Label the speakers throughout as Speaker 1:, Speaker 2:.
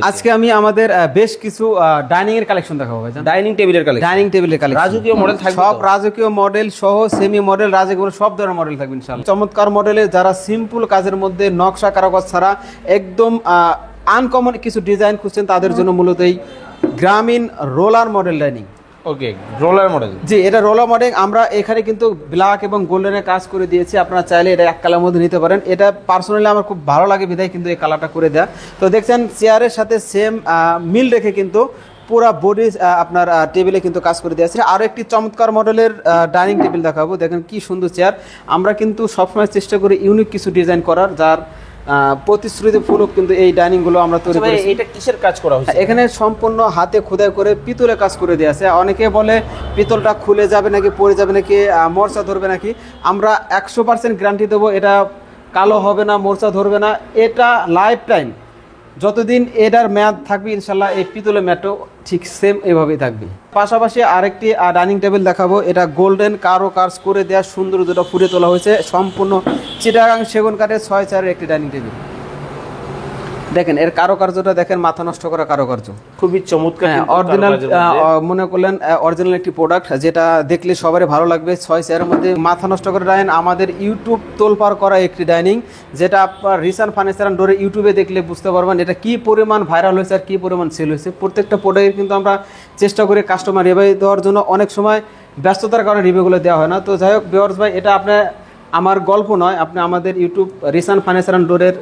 Speaker 1: আজকে আমি আমাদের বেশ কিছু ডাইনিং এর কালেকশন দেখাবো ভাই।
Speaker 2: ডাইনিং টেবিলের কালেকশন,
Speaker 1: ডাইনিং টেবিলের কালেকশন,
Speaker 2: রাজকীয় মডেল থাকবে,
Speaker 1: সব রাজকীয় মডেল সহ সেমি মডেল, রাজকীয় সব ধরনের মডেল থাকবে ইনশাআল্লাহ। চমৎকার মডেলে যারা সিম্পল কাজের মধ্যে নকশা কারুকাজ ছাড়া একদম আনকমন কিছু ডিজাইন খুঁজছেন তাদের জন্য মূলত এই গ্রামীণ রোলার মডেল ডাইনিং।
Speaker 2: ওকে, রোলার মডেল।
Speaker 1: জি, এটা রোলার মডেল। আমরা এখানে কিন্তু ব্ল্যাক এবং গোল্ডেনের কাজ করে দিয়েছি, আপনারা চাইলে এটা এক কালার মধ্যে নিতে পারেন। এটা পার্সোনালি আমার খুব ভালো লাগে বিধায় কিন্তু এই কালারটা করে দেয়া। তো দেখছেন চেয়ারের সাথে সেম মিল রেখে কিন্তু পুরা বডি আপনার টেবিলে কিন্তু কাজ করে দেওয়া আছে। আরও একটি চমৎকার মডেলের ডাইনিং টেবিল দেখাবো। দেখেন কি সুন্দর চেয়ার। আমরা কিন্তু সবসময় চেষ্টা করি ইউনিক কিছু ডিজাইন করার, যার প্রতিশ্রুতি ফুলক কিন্তু এই ডাইনিং গুলো আমরা তৈরি করেছি।
Speaker 2: এটা কিসের কাজ করা হয়েছে?
Speaker 1: এখানে সম্পূর্ণ হাতে খোদাই করে পিতলে কাজ করে দেওয়া আছে। অনেকে বলে পিতলটা খুলে যাবে নাকি, পড়ে যাবে নাকি, মোর্চা ধরবে নাকি। আমরা 100% গ্যারান্টি দেবো এটা কালো হবে না, মোর্চা ধরবে না। এটা লাইফ টাইম যতদিন এটার মেয়াদ থাকবে ইনশাল্লাহ এই পিতলের ম্যাটও ঠিক সেম এভাবেই থাকবে। পাশাপাশি আরেকটি ডাইনিং টেবিল দেখাবো। এটা গোল্ডেন কারো কাজ করে দেওয়া সুন্দর, যেটা ফুটে তোলা হয়েছে সম্পূর্ণ চিটাগাং সেগুন কাঠের 6 চেয়ারের একটি ডাইনিং টেবিল। দেখেন এর কারুকার্যটা দেখেন, মাথা নষ্ট করা কারুকার্য,
Speaker 2: খুবই চমৎকার।
Speaker 1: অরিজিনাল মনে করলেন অরিজিনাল একটি প্রোডাক্ট, যেটা দেখলে সবারই ভালো লাগবে। 6 চেয়ারের মধ্যে মাথা নষ্ট করে ডাইনিং, আমাদের ইউটিউব তোলপাড় করা একটি ডাইনিং, যেটা আপনার রিসান ফার্নিচার অ্যান্ড ডোরে ইউটিউবে দেখলে বুঝতে পারবেন এটা কি পরিমাণ ভাইরাল হয়েছে আর কি পরিমাণ সেল হয়েছে। প্রত্যেকটা প্রোডাক্টের কিন্তু আমরা চেষ্টা করি কাস্টমার রিভিউ দেওয়ার জন্য। অনেক সময় ব্যস্ততার কারণে রিভিউগুলো দেওয়া হয় না। তো যাই হোক ভিউয়ার্স ভাই, এটা আপনার আমার গল্প নয়, আপনি আমাদের ইউটিউব রিসান ফার্নিচার অ্যান্ড ডোরের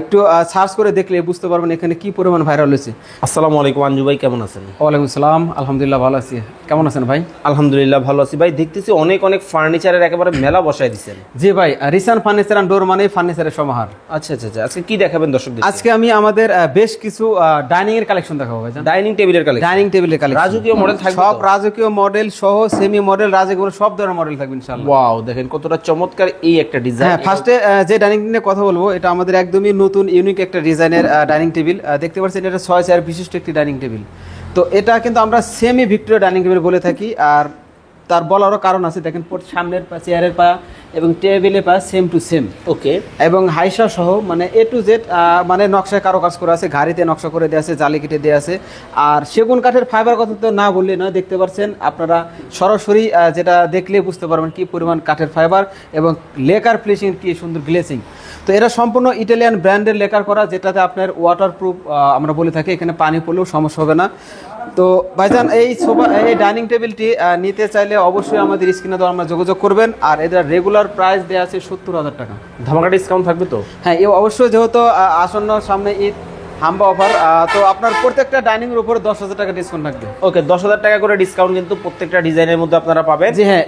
Speaker 1: একটু সার্চ করে দেখলে বুঝতে পারবেন এখানে কি পরিমাণ ভাইরাল হয়েছে।
Speaker 2: আসসালামু আলাইকুম আঞ্জু ভাই, কেমন আছেন?
Speaker 1: ওয়ালাইকুম আসসালাম, আলহামদুলিল্লাহ ভালো আছি। কেমন আছেন ভাই?
Speaker 2: আলহামদুলিল্লাহ ভালো আছি ভাই। দেখতেছি অনেক অনেক ফার্নিচারের একেবারে মেলা বসায় দিচ্ছেন।
Speaker 1: জি ভাই, রিসান ফার্নিচার অ্যান্ড ডোর মানে ফার্নিচারের সমাহার।
Speaker 2: আচ্ছা আচ্ছা আচ্ছা, আজকে কি দেখাবেন দর্শকদের?
Speaker 1: আজকে আমি আমাদের বেশ কিছু ডাইনিং এর কালেকশন দেখাবো ভাই।
Speaker 2: ডাইনিং টেবিলের কালেকশন,
Speaker 1: ডাইনিং টেবিলের কালেকশন,
Speaker 2: রাজকীয় মডেল থাকবে,
Speaker 1: সব রাজকীয় মডেল সহ সেমি মডেল, রাজকীয় সব ধরনের মডেল থাকবে ইনশাআল্লাহ।
Speaker 2: ওয়াও, দেখেন কতটা চমৎকার এই একটা ডিজাইন।
Speaker 1: হ্যাঁ, ফার্স্টে যে ডাইনিং নিয়ে কথা বলবো, এটা আমাদের একদমই নতুন ইউনিক একটা ডিজাইনের ডাইনিং টেবিল। দেখতে পাচ্ছেন এটা 6 চেয়ার বিশিষ্ট একটি ডাইনিং টেবিল। তো এটা কিন্তু আমরা সেমি ভিক্টোরিয়া ডাইনিং টেবিল বলে থাকি, আর তার বলারও কারণ আছে। দেখেন সামনের পা, চেয়ারের পা এবং টেবিলের পা সেম টু সেম।
Speaker 2: ওকে,
Speaker 1: এবং হাইসা সহ মানে এ টু জেড মানে নকশায় কারো কাজ করা আছে, ঘাড়িতে নকশা করে দেওয়া আছে, জালি কেটে দেওয়া আছে। আর সেগুন কাঠের ফাইবার কথা তো না বললে নয়, দেখতে পাচ্ছেন আপনারা সরাসরি যেটা দেখলে বুঝতে পারবেন কি পরিমাণ কাঠের ফাইবার এবং লেকার ফিনিশিং কি সুন্দর গ্লেসিং। তো এটা সম্পূর্ণ ইটালিয়ান ব্র্যান্ডের লেকার করা, যেটাতে আপনার ওয়াটারপ্রুফ আমরা বলে থাকি, এখানে পানি পড়লেও সমস্যা হবে না। তো ভাইজান এই ডাইনিং টেবিলটি নিতে চাইলে অবশ্যই আমাদের স্ক্রিনে তো আমরা যোগাযোগ করবেন। আর এদের রেগুলার প্রাইস দেওয়া আছে 70,000 টাকা।
Speaker 2: ধামাকা ডিসকাউন্ট থাকবে তো?
Speaker 1: হ্যাঁ, অবশ্যই, যেহেতু আসন্ন সামনে ঈদ হাম্বা অফার, তো আপনার প্রত্যেকটা ডাইনিং এর উপরে 10,000 টাকা ডিসকাউন্ট থাকবে।
Speaker 2: ওকে, 10,000 টাকা করে ডিসকাউন্ট কিন্তু প্রত্যেকটা ডিজাইনের মধ্যে আপনারা পাবেন।
Speaker 1: জি হ্যাঁ,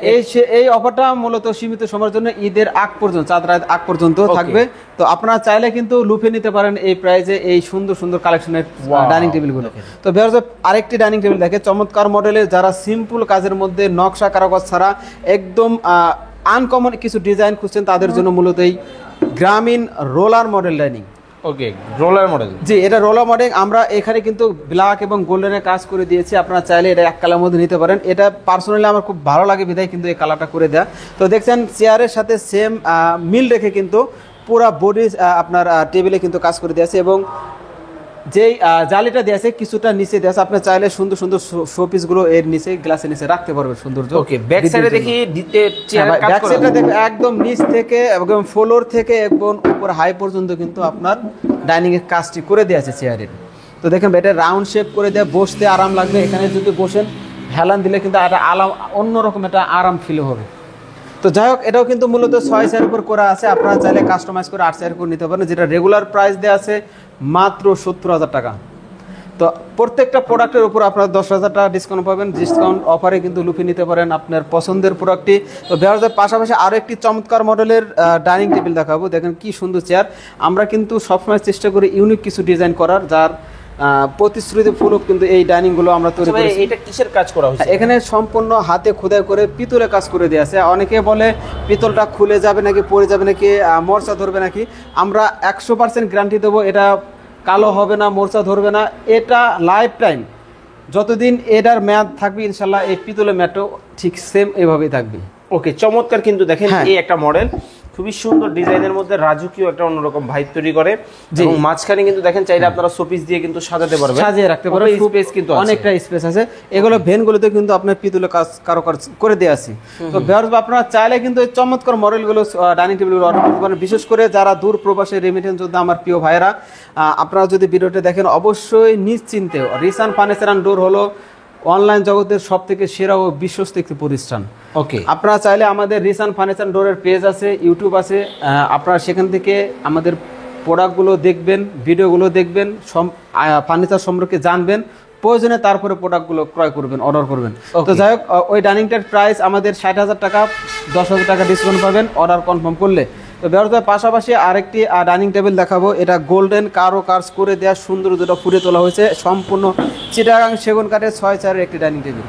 Speaker 1: এই অফারটা মূলত সীমিত সময়ের জন্য, ঈদের আগ পর্যন্ত, চাঁদ রাত আগ পর্যন্ত থাকবে। তো আপনারা চাইলে কিন্তু লুফে নিতে পারেন এই প্রাইজে এই সুন্দর সুন্দর কালেকশনের ডাইনিং টেবিলগুলো। তো ভিউয়ার্স, আরেকটি ডাইনিং টেবিল দেখে চমৎকার মডেলের, যারা সিম্পল কাজের মধ্যে নকশা কারুকাজ ছাড়া একদম আনকমন কিছু ডিজাইন খুঁজছেন তাদের জন্য মূলত এই গ্রামীণ রোলার মডেল ডাইনিং।
Speaker 2: ওকে, রোলার মডেল।
Speaker 1: জি, এটা রোলার মডেল। আমরা এখানে কিন্তু ব্ল্যাক এবং গোল্ডেনের কাজ করে দিয়েছি, আপনারা চাইলে এটা এক কালার মধ্যে নিতে পারেন। এটা পার্সোনালি আমার খুব ভালো লাগে বিধায় কিন্তু এই কালারটা করে দেয়া। তো দেখছেন চেয়ারের সাথে সেম মিল রেখে কিন্তু পুরা বডি আপনার টেবিলে কিন্তু কাজ করে দিয়েছে, এবং যেই জালিটা দিয়েছে কিছুটা নিচে দিয়েছে, আপনি চাইলে সুন্দর সুন্দর শোপিসগুলো এর নিচে গ্লাসের নিচে রাখতে পারবেন সৌন্দর্য।
Speaker 2: ওকে, ব্যাক সাইডে দেখি
Speaker 1: ব্যাক সাইডে দেখি একদম নিচ থেকে একদম ফ্লোর থেকে একদম উপর হাই পর্যন্ত কিন্তু আপনার ডাইনিং এর কাজটি করে দিয়েছে চেয়ারের। তো দেখেন এটা রাউন্ড শেপ করে দেয়, বসতে আরাম লাগবে। এখানে যদি বসেন হেলান দিলে কিন্তু একটা অন্যরকম একটা আরাম ফিল হবে। তো যাই হোক, এটাও কিন্তু মূলত 6 চেয়ারের উপর করা আছে, আপনারা চাইলে কাস্টমাইজ করে 8 চেয়ারের উপর নিতে পারেন, যেটা রেগুলার প্রাইস দেওয়া আছে মাত্র 70,000 টাকা। তো প্রত্যেকটা প্রোডাক্টের উপর আপনারা 10,000 টাকা ডিসকাউন্ট পাবেন। ডিসকাউন্ট অফারে কিন্তু লুফে নিতে পারেন আপনার পছন্দের প্রোডাক্টটি। তো ভিউয়ার্সদের পাশাপাশি আরও একটি চমৎকার মডেলের ডাইনিং টেবিল দেখাবো। দেখেন কি সুন্দর চেয়ার। আমরা কিন্তু সবসময় চেষ্টা করি ইউনিক কিছু ডিজাইন করার, যার প্রতিশ্রুতি ফুলক কিন্তু এই ডাইনিং গুলো আমরা তৈরি করেছি।
Speaker 2: এটা কিসের কাজ করা হয়েছে?
Speaker 1: এখানে সম্পূর্ণ হাতে খোদাই করে পিতলে কাজ করে দেওয়া আছে। অনেকে বলে পিতলটা খুলে যাবে নাকি, পড়ে যাবে নাকি, মোর্চা ধরবে নাকি। আমরা 100% গ্যারান্টি দেবো এটা কালো হবে না, মোর্চা ধরবে না। এটা লাইফ টাইম যতদিন এটার মেয়াদ থাকবে ইনশাল্লাহ এই পিতলের ম্যাটও ঠিক সেম এভাবেই থাকবে।
Speaker 2: ওকে, চমৎকার কিন্তু দেখেন এই একটা মডেল, খুবই সুন্দর ডিজাইনের মধ্যে রাজকীয় একটা অন্যরকম ভাইব তৈরি করে, এবং মাঝখানে কিন্তু দেখেন চাইলে আপনারা শোপিস দিয়ে কিন্তু সাজাতে পারবেন,
Speaker 1: সাজিয়ে রাখতে পারবেন,
Speaker 2: স্পেস কিন্তু
Speaker 1: অনেকটা স্পেস আছে। এগুলো ভেনগুলোতে কিন্তু আপনার পিতলের কারুকাজ করে দেওয়া আছে। তো ভিউয়ার্স আপনারা চাইলে কিন্তু এই চমৎকার মডেলগুলো ডাইনিং টেবিলগুলো অর্ডার করতে পারেন, বিশেষ করে যারা দূর প্রবাসে রেমিটেন্স যোদ্ধা আমার প্রিয় ভাইরা, আপনারা যদি ভিডিওটা দেখেন অবশ্যই নিশ্চিন্তে রিসান ফার্নিচার অ্যান্ড ডোর হলো অনলাইন জগতের সব থেকে সেরা ও বিশ্বস্ত একটি প্রতিষ্ঠান।
Speaker 2: ওকে,
Speaker 1: আপনারা চাইলে আমাদের রিসান ফার্নিচার ডোরের পেজ আছে, ইউটিউব আছে, আপনারা সেখান থেকে আমাদের প্রোডাক্টগুলো দেখবেন, ভিডিওগুলো দেখবেন, ফার্নিচার সম্পর্কে জানবেন, প্রয়োজনে তারপরে প্রোডাক্টগুলো ক্রয় করবেন, অর্ডার করবেন। তো যাই হোক, ওই ডাইনিংটার প্রাইস আমাদের 60,000 টাকা, 10,000 টাকা ডিসকাউন্ট পাবেন অর্ডার কনফার্ম করলে। তো ব্যবসার পাশাপাশি আরেকটি ডাইনিং টেবিল দেখাবো, এটা গোল্ডেন কারো কাজ করে দেওয়া সুন্দর দুটো ফুটিয়ে তোলা হয়েছে, সম্পূর্ণ চিটাগাং সেগুন কাঠের 6 চেয়ারের একটি ডাইনিং টেবিল।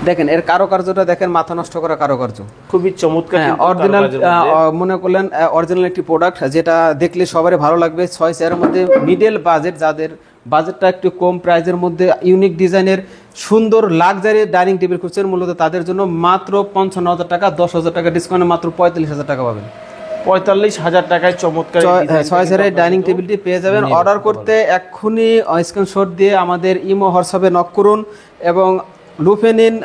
Speaker 1: দেখেন এর কারুকার্যটা দেখেন, মাথা নষ্ট করা কারুকার্য,
Speaker 2: খুবই চমৎকার
Speaker 1: অরিজিনাল মনে করলেন অরিজিনাল একটি প্রোডাক্ট, যেটা দেখলে সবারই ভালো লাগবে। 6 চেয়ারের মধ্যে মিডল বাজেট, যাদের বাজেটটা একটু কম প্রাইসের মধ্যে ইউনিক ডিজাইনের সুন্দর লাক্সারি ডাইনিং টেবিল খুঁজছেন, মূলত তাদের জন্য মাত্র 55,000 টাকা, 10,000 টাকা ডিসকাউন্টে মাত্র 45,000 টাকা পাবেন।
Speaker 2: 45,000 টাকায় চমৎকার
Speaker 1: 6 চেয়ারের ডাইনিং টেবিলটি পেয়ে যাবেন। অর্ডার করতে এক্ষুনি স্ক্রিনশট দিয়ে আমাদের ইমো হোয়াটসঅ্যাপে নক করুন এবং লুফে নিন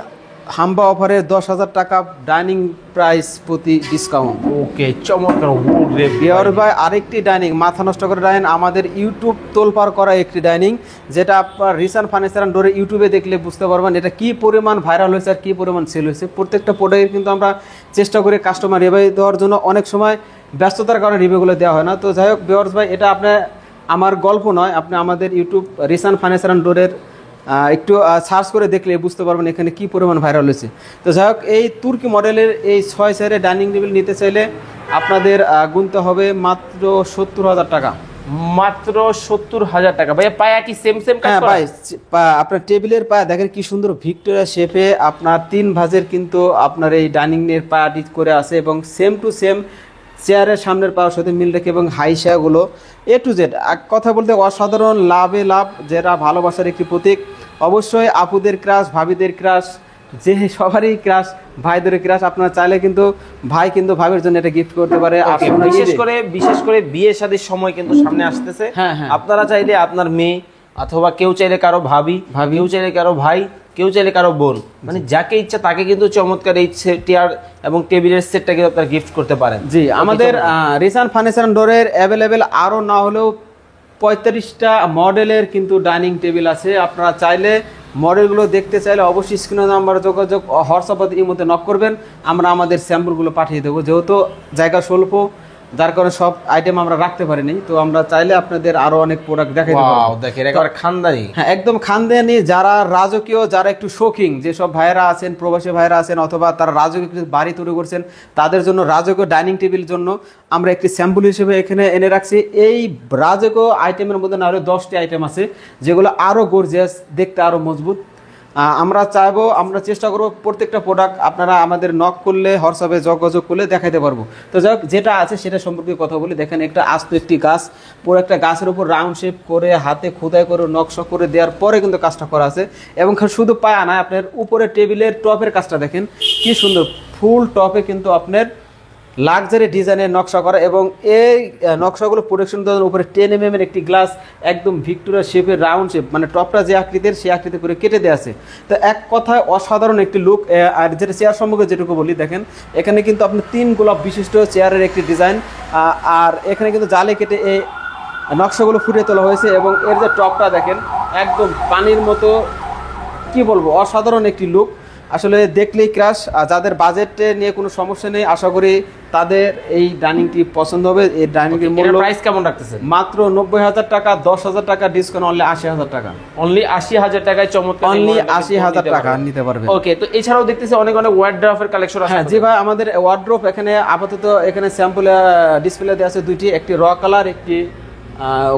Speaker 1: হাম্বা অফারের 10,000 টাকা ডাইনিং প্রাইস প্রতি ডিসকাউন্ট।
Speaker 2: ওকে, চমৎকার।
Speaker 1: বিয়ার ভাই আরেকটি ডাইনিং, মাথা নষ্ট করে ডাইনিং, আমাদের ইউটিউব তোলপাড় করা একটি ডাইনিং, যেটা আপনার রিসান ফার্নিচার অ্যান্ড ডোরে ইউটিউবে দেখলে বুঝতে পারবেন এটা কি পরিমাণ ভাইরাল হয়েছে আর কি পরিমাণ সেল হয়েছে। প্রত্যেকটা প্রোডাক্টের কিন্তু আমরা চেষ্টা করি কাস্টমার রিভিউ দেওয়ার জন্য, অনেক সময় ব্যস্ততার কারণে রিভিউগুলো দেওয়া হয় না। তো যাই হোক বিয়ার্স ভাই, এটা আপনার আমার গল্প নয়, আপনি আমাদের ইউটিউব রিসান ফার্নিচার অ্যান্ড ডোরের একটু সার্চ করে দেখলে বুঝতে পারবেন এখানে কি পরিমাণ ভাইরাল হয়েছে। তো যাই হোক, এই তুর্কি মডেলের এই 6 চেয়ারের ডাইনিং টেবিল নিতে চাইলে আপনাদের গুনতে হবে মাত্র 70,000 টাকা।
Speaker 2: মাত্র 70,000 টাকা। ভাইয়া পায়া কি সেম কাজ করা?
Speaker 1: ভাই আপনার টেবিলের পায়া দেখেন কি সুন্দর ভিক্টোরিয়া শেপে আপনার 3 ভাঁজের কিন্তু আপনার এই ডাইনিং এর পায়াটি করে আছে, এবং সেম টু সেম চেয়ারের সামনের পাওয়ার সাথে মিল রেখে, এবং হাইসাগুলো এ টু জেড এক কথা বলতে অসাধারণ, লাভে লাভ, যেটা ভালোবাসার একটি প্রতীক। অবশ্যই আপুদের ক্রাশ, ভাবিদের ক্রাশ, যে সবারই ক্রাশ, ভাইদের ক্রাশ, আপনারা চাইলে কিন্তু ভাই কিন্তু ভাবির জন্য এটা গিফট করতে পারে।
Speaker 2: বিশেষ করে বিয়ে শাদীর সময় কিন্তু সামনে আসতেছে,
Speaker 1: হ্যাঁ,
Speaker 2: আপনারা চাইলে আপনার মেয়ে অথবা কেউ চাইলে কারো ভাবি, কেউ চাইলে কারো ভাই, কেউ চাইলে কারো বোন, মানে যাকে ইচ্ছা তাকে কিন্তু চমৎকার এই চেয়ার এবং টেবিলের সেটটা কিন্তু আপনারা গিফট করতে পারেন।
Speaker 1: জি, আমাদের রিসান ফার্নিচার অ্যান্ড ডোরের অ্যাভেলেবেল আরও না হলেও 35টা মডেলের কিন্তু ডাইনিং টেবিল আছে। আপনারা চাইলে মডেলগুলো দেখতে চাইলে অবশ্যই স্ক্রিনে নাম্বার যোগাযোগ হোয়াটসঅ্যাপ ইমোতে নক করবেন, আমরা আমাদের স্যাম্পলগুলো পাঠিয়ে দেবো। যেহেতু জায়গা স্বল্প, যার কারণে সব আইটেম আমরা রাখতে পারিনি, তো আমরা চাইলে আপনাদের আরো অনেক প্রোডাক্ট দেখাই দেব।
Speaker 2: দেখেন একেবারে খানদানি,
Speaker 1: হ্যাঁ একদম খানদানি, যারা রাজকীয়, যারা একটু শৌখিন, যেসব ভাইয়েরা আছেন, প্রবাসী ভাইয়েরা আছেন, অথবা তারা রাজকীয় বাড়ি তৈরি করছেন, তাদের জন্য রাজকীয় ডাইনিং টেবিল জন্য আমরা একটি স্যাম্পল হিসেবে এখানে এনে রাখছি। এই রাজকীয় আইটেমের মধ্যে না হলে 10টি আইটেম আছে, যেগুলো আরো গর্জিয়াস, দেখতে আরো মজবুত। আমরা চাইবো, আমরা চেষ্টা করবো প্রত্যেকটা প্রোডাক্ট আপনারা আমাদের নক করলে, হোয়াটসঅ্যাপে যোগাযোগ করলে দেখাইতে পারবো। তো যাই হোক, যেটা আছে সেটা সম্পর্কে কথা বলি। দেখেন একটা আস্ত একটি গাছ, পুরো একটা গাছের উপর রাউন্ড শেপ করে হাতে খোদাই করে নকশা করে দেওয়ার পরে কিন্তু কাজটা করা আছে, এবং শুধু পায়া না, আপনার উপরে টেবিলের টপের কাজটা দেখেন কি সুন্দর, ফুল টপে কিন্তু আপনার লাক্সারি ডিজাইনের নকশা করা, এবং এই নকশাগুলো প্রোটেকশন দেওয়ার উপরে 10 mm এর একটি গ্লাস, একদম ভিক্টোরিয়া শেপের রাউন্ড শেপ, মানে টপটা যে আকৃতির সেই আকৃতি করে কেটে দেওয়া আছে। তো এক কথায় অসাধারণ একটি লুক। আর যেটা চেয়ার সম্পর্কে যেটুকু বলি, দেখেন এখানে কিন্তু আপনি 3 গোলাপ বিশিষ্ট চেয়ারের একটি ডিজাইন, আর এখানে কিন্তু জালে কেটে এই নকশাগুলো ফুটিয়ে তোলা হয়েছে, এবং এর যে টপটা দেখেন একদম পানির মতো, কি বলবো, অসাধারণ একটি লুক। আসলে দেখলেই ক্রাশ। যাদের বাজেটে নিয়ে কোনো সমস্যা নেই, আশা করি তাদের এই ডাইনিংটি পছন্দ হবে। এই ডাইনিংটির মূল্য
Speaker 2: প্রাইস কেমন রাখতেছে?
Speaker 1: মাত্র 90,000 টাকা, 10,000 টাকা ডিসকাউন্ট, অনলি 80,000 টাকা।
Speaker 2: অনলি 80,000 টাকায় চমৎকার,
Speaker 1: অনলি 80,000 টাকা নিতে পারবে।
Speaker 2: ওকে, তো এছাড়াও দেখতেছি অনেক ওয়ার্ড্রপের কালেকশন আছে।
Speaker 1: হ্যাঁ জি ভাই, আমাদের ওয়ার্ড্রপ এখানে আপাতত এখানে স্যাম্পল ডিসপ্লে দেওয়া আছে দুইটি, একটি র কালার, একটি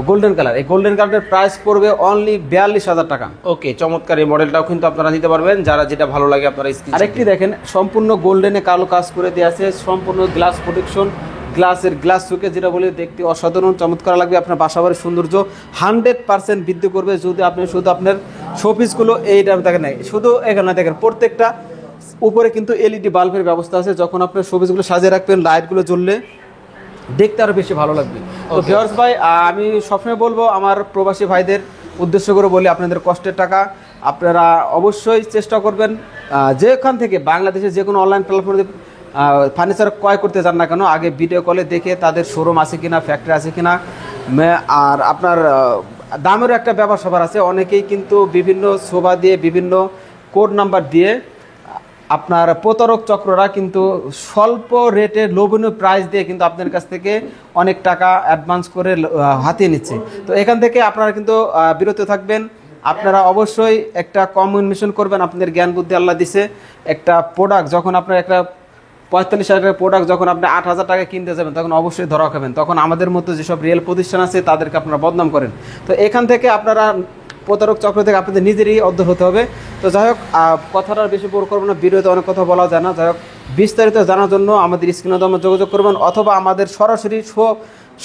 Speaker 1: গোল্ডেন কালার। এই গোল্ডেন কালারের প্রাইস পড়বে অনলি 42,000 টাকা।
Speaker 2: ওকে, চমৎকার এই মডেলটাও কিন্তু আপনারা নিতে পারবেন, যারা যেটা ভালো লাগে আপনারা স্ক্রিন।
Speaker 1: আরেকটি দেখেন, সম্পূর্ণ গোল্ডেনে কালো কাজ করে দেওয়া আছে, সম্পূর্ণ গ্লাস প্রোটেকশন, গ্লাস সুকে, যেটা বলে দেখতে অসাধারণ চমৎকার লাগবে। আপনার বাসাবাড়ির সৌন্দর্য 100% বৃদ্ধি করবে যদি আপনি শুধু আপনার শোপিসগুলো এইটা দেখেন, শুধু এখানে দেখেন প্রত্যেকটা উপরে কিন্তু এলইডি বাল্বের ব্যবস্থা আছে, যখন আপনার শোপিসগুলো সাজিয়ে রাখবেন লাইটগুলো জ্বললে দেখতে আরও বেশি ভালো লাগবে। তো ভিউয়ার্স ভাই, আমি সবসময় বলবো আমার প্রবাসী ভাইদের উদ্দেশ্য করে বলি, আপনাদের কষ্টের টাকা আপনারা অবশ্যই চেষ্টা করবেন যেখান থেকে বাংলাদেশের যে কোনো অনলাইন প্ল্যাটফর্মে ফার্নিচার ক্রয় করতে যান না কেন, আগে ভিডিও কলে দেখে তাদের শোরুম আছে কিনা, ফ্যাক্টরি আছে কিনা, আর আপনার দামেরও একটা ব্যাপার সবার আছে। অনেকেই কিন্তু বিভিন্ন শোভা দিয়ে, বিভিন্ন কোড নাম্বার দিয়ে আপনার প্রতারক চক্ররা কিন্তু স্বল্প রেটে লোভনীয় প্রাইস দিয়ে কিন্তু আপনার কাছ থেকে অনেক টাকা অ্যাডভান্স করে হাতিয়ে নিচ্ছে। তো এখান থেকে আপনারা কিন্তু বিরত থাকবেন। আপনারা অবশ্যই একটা কমিউনিকেশন করবেন, আপনাদের জ্ঞান বুদ্ধি আল্লাহ দিছে। একটা প্রোডাক্ট যখন আপনার একটা 45,000 টাকার প্রোডাক্ট যখন আপনি 8,000 টাকা কিনতে যাবেন, তখন অবশ্যই ধরা খাবেন। তখন আমাদের মতো যেসব রিয়েল প্রতিষ্ঠান আছে তাদেরকে আপনারা বদনাম করেন। তো এখান থেকে আপনারা প্রতারক চক্র থেকে আপনাদের নিজেরই অধ্যয়ন হতে হবে। তো যাই হোক, কথাটা বেশি বড় করবো না, ভিডিওতে অনেক কথা বলা যায় না। যাই হোক, বিস্তারিত জানার জন্য আমাদের স্ক্রিনে যোগাযোগ করবেন, অথবা আমাদের সরাসরি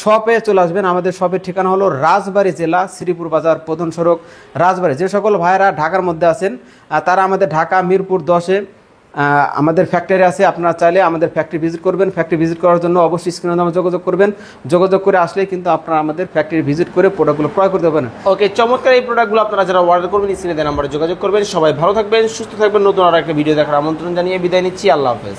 Speaker 1: শপে চলে আসবেন। আমাদের শপের ঠিকানা হলো রাজবাড়ী জেলা, শ্রীপুর বাজার, প্রধান সড়ক, রাজবাড়ী। যে সকল ভাইয়েরা ঢাকার মধ্যে আছেন তারা আমাদের ঢাকা মিরপুর 10-এ আমাদের ফ্যাক্টরি আছে। আপনারা চাইলে আমাদের ফ্যাক্টরি ভিজিট করবেন। ফ্যাক্টরি ভিজিট করার জন্য অবশ্যই স্ক্রিনে যোগাযোগ করবেন। যোগাযোগ করে আসলে কিন্তু আপনারা আমাদের ফ্যাক্টরি ভিজিট করে প্রোডাক্টগুলো ক্রয় করতে পারেন।
Speaker 2: ওকে, চমৎকার এই প্রোডাক্টগুলো আপনারা যারা অর্ডার করবেন স্ক্রিনে দেওয়া নাম্বারে যোগাযোগ করবেন। সবাই ভালো থাকবেন, সুস্থ থাকবেন। নতুন আর একটা ভিডিও দেখার আমন্ত্রণ জানিয়ে বিদায় নিচ্ছি। আল্লাহ হাফেজ।